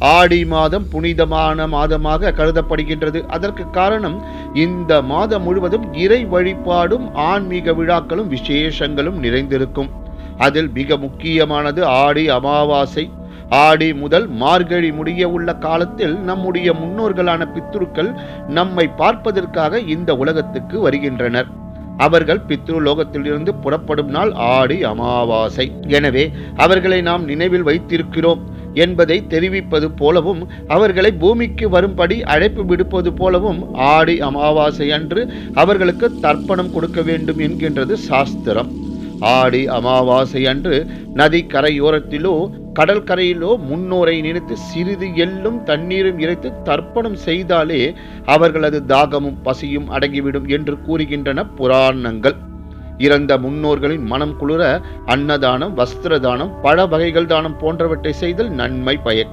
ஆடி மாதம் புனிதமான மாதமாக கருதப்படுகின்றது. அதற்கு காரணம், இந்த மாதம் முழுவதும் இறை வழிபாடும் ஆன்மீக விழாக்களும் விசேஷங்களும் நிறைந்திருக்கும். அதில் மிக முக்கியமானது ஆடி அமாவாசை. ஆடி முதல் மார்கழி முடிய உள்ள காலத்தில் நம்முடைய முன்னோர்களான பித்ருக்கள் நம்மை பார்ப்பதற்காக இந்த உலகத்துக்கு வருகின்றனர். அவர்கள் பித்ருலோகத்திலிருந்து புறப்படும் நாள் ஆடி அமாவாசை. எனவே அவர்களை நாம் நினைவில் வைத்திருக்கிறோம் என்பதை தெரிவிப்பது போலவும், அவர்களை பூமிக்கு வரும்படி அழைப்பு விடுப்பது போலவும் ஆடி அமாவாசை அன்று அவர்களுக்கு தர்ப்பணம் கொடுக்க வேண்டும் என்கின்றது சாஸ்திரம். ஆடி அமாவாசை அன்று நதி கரையோரத்திலோ கடல் கரையிலோ முன்னோரை நினைத்து சிறிது எள்ளும் தண்ணீரும் இறைத்து தர்ப்பணம் செய்தாலே அவர்களது தாகமும் பசியும் அடங்கிவிடும் என்று கூறுகின்றன புராணங்கள். இறந்த முன்னோர்களின் மனம் குளிர அன்னதானம், வஸ்திர தானம், பழ வகைகள் தானம் போன்றவற்றை செய்தல் நன்மை பயக்கும்.